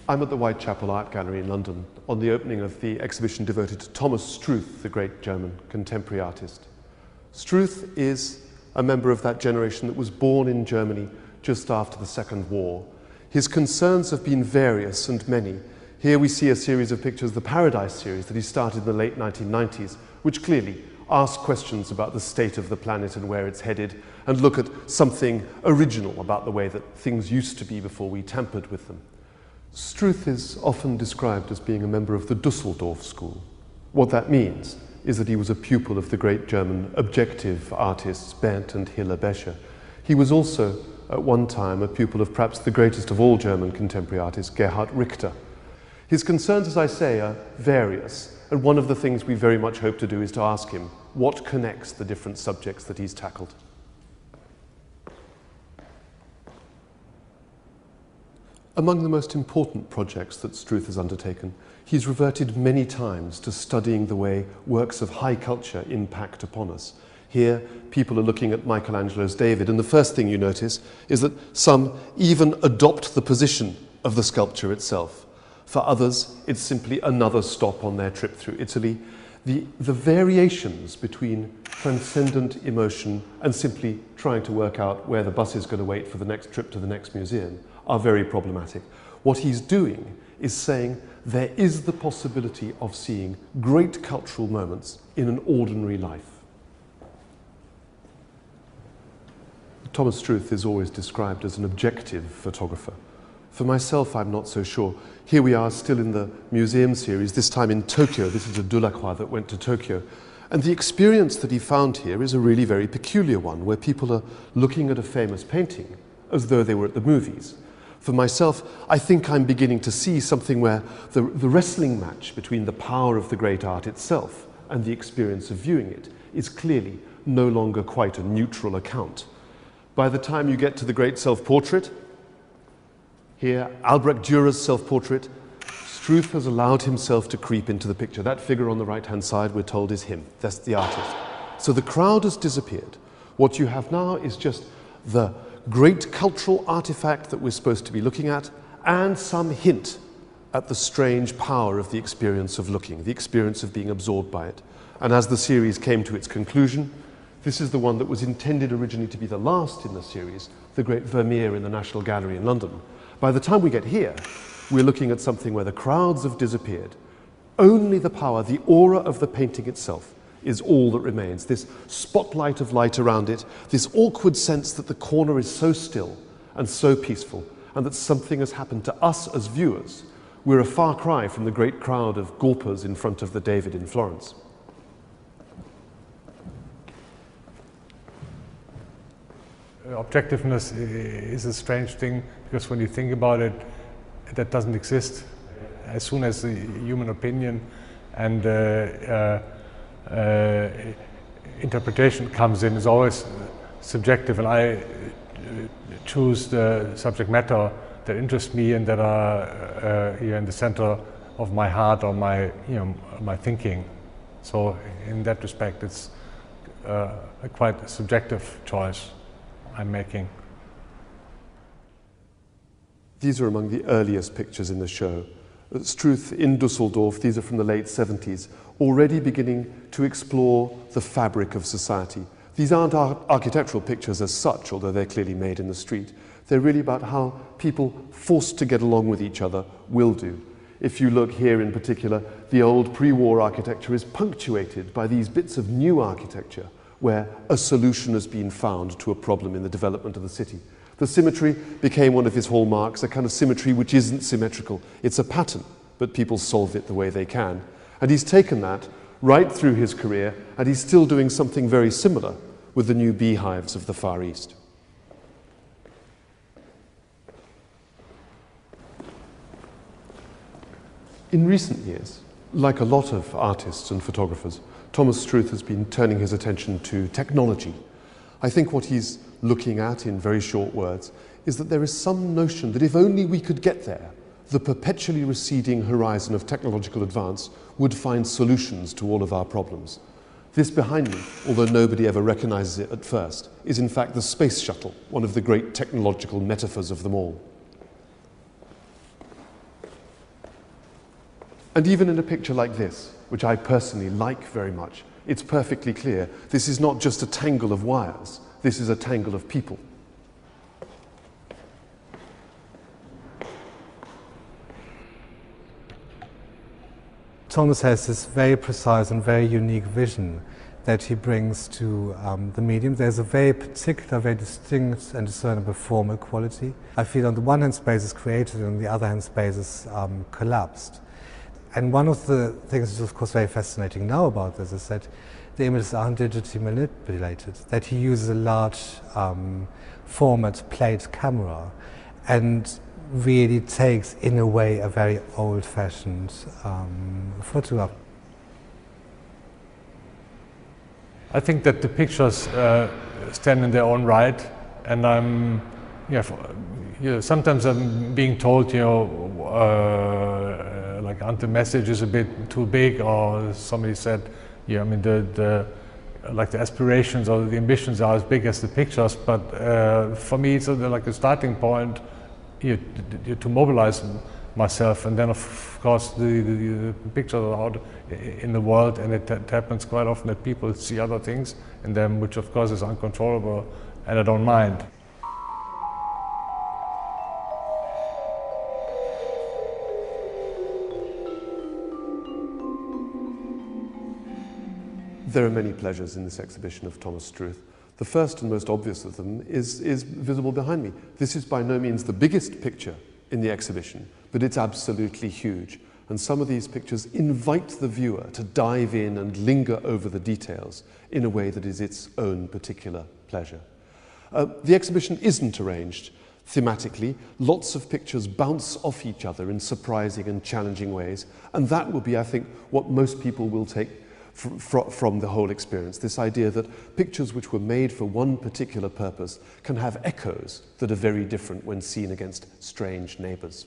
I'm at the Whitechapel Art Gallery in London on the opening of the exhibition devoted to Thomas Struth, the great German contemporary artist. Struth is a member of that generation that was born in Germany just after the Second War. His concerns have been various and many. Here we see a series of pictures, the Paradise series that he started in the late 1990s, which clearly ask questions about the state of the planet and where it's headed, and look at something original about the way that things used to be before we tampered with them. Struth is often described as being a member of the Dusseldorf school. What that means is that he was a pupil of the great German objective artists Berndt and Hiller Becher. He was also, at one time, a pupil of perhaps the greatest of all German contemporary artists, Gerhard Richter. His concerns, as I say, are various, and one of the things we very much hope to do is to ask him what connects the different subjects that he's tackled. Among the most important projects that Struth has undertaken, he's reverted many times to studying the way works of high culture impact upon us. Here, people are looking at Michelangelo's David, and the first thing you notice is that some even adopt the position of the sculpture itself. For others, it's simply another stop on their trip through Italy. The variations between transcendent emotion and simply trying to work out where the bus is going to wait for the next trip to the next museum are very problematic. What he's doing is saying there is the possibility of seeing great cultural moments in an ordinary life. Thomas Struth is always described as an objective photographer. For myself, I'm not so sure. Here we are still in the museum series, this time in Tokyo. This is a Delacroix that went to Tokyo. And the experience that he found here is a really very peculiar one, where people are looking at a famous painting as though they were at the movies. For myself, I think I'm beginning to see something where the wrestling match between the power of the great art itself and the experience of viewing it is clearly no longer quite a neutral account. By the time you get to the great self-portrait, here, Albrecht Dürer's self-portrait, Struth has allowed himself to creep into the picture. That figure on the right-hand side, we're told, is him. That's the artist. So the crowd has disappeared. What you have now is just the great cultural artifact that we're supposed to be looking at, and some hint at the strange power of the experience of looking, the experience of being absorbed by it. And as the series came to its conclusion, this is the one that was intended originally to be the last in the series, the great Vermeer in the National Gallery in London. By the time we get here, we're looking at something where the crowds have disappeared. Only the power, the aura of the painting itself is all that remains. This spotlight of light around it, this awkward sense that the corner is so still and so peaceful, and that something has happened to us as viewers. We're a far cry from the great crowd of gawpers in front of the David in Florence. Objectiveness is a strange thing, because when you think about it, that doesn't exist. As soon as the human opinion and interpretation comes in, it's always subjective, and I choose the subject matter that interests me and that are here in the center of my heart or my, my thinking. So in that respect, it's a quite subjective choice I'm making. These are among the earliest pictures in the show. Struth in Dusseldorf, these are from the late 70s, already beginning to explore the fabric of society. These aren't architectural pictures as such, although they're clearly made in the street. They're really about how people forced to get along with each other will do. If you look here in particular, the old pre-war architecture is punctuated by these bits of new architecture, where a solution has been found to a problem in the development of the city. The symmetry became one of his hallmarks, a kind of symmetry which isn't symmetrical. It's a pattern, but people solve it the way they can. And he's taken that right through his career, and he's still doing something very similar with the new beehives of the Far East. In recent years, like a lot of artists and photographers, Thomas Struth has been turning his attention to technology. I think what he's looking at, in very short words, is that there is some notion that if only we could get there, the perpetually receding horizon of technological advance would find solutions to all of our problems. This behind me, although nobody ever recognizes it at first, is in fact the space shuttle, one of the great technological metaphors of them all. And even in a picture like this, which I personally like very much, it's perfectly clear this is not just a tangle of wires, this is a tangle of people. Thomas has this very precise and very unique vision that he brings to the medium. There's a very particular, very distinct and discernible formal quality. I feel on the one hand space is created and on the other hand space is collapsed. And one of the things which is of course very fascinating now about this is that the images aren't digitally manipulated, that he uses a large format plate camera and really takes, in a way, a very old-fashioned photograph. I think that the pictures stand in their own right, and sometimes I'm being told, like, aren't the message is a bit too big, or somebody said, I mean, the aspirations or the ambitions are as big as the pictures, but for me it's like a starting point to mobilize myself, and then of course the pictures are out in the world, and it happens quite often that people see other things in them, which of course is uncontrollable, and I don't mind. There are many pleasures in this exhibition of Thomas Struth. The first and most obvious of them is visible behind me. This is by no means the biggest picture in the exhibition, but it's absolutely huge. And some of these pictures invite the viewer to dive in and linger over the details in a way that is its own particular pleasure. The exhibition isn't arranged thematically. Lots of pictures bounce off each other in surprising and challenging ways, and that will be, I think, what most people will take from the whole experience, this idea that pictures which were made for one particular purpose can have echoes that are very different when seen against strange neighbours.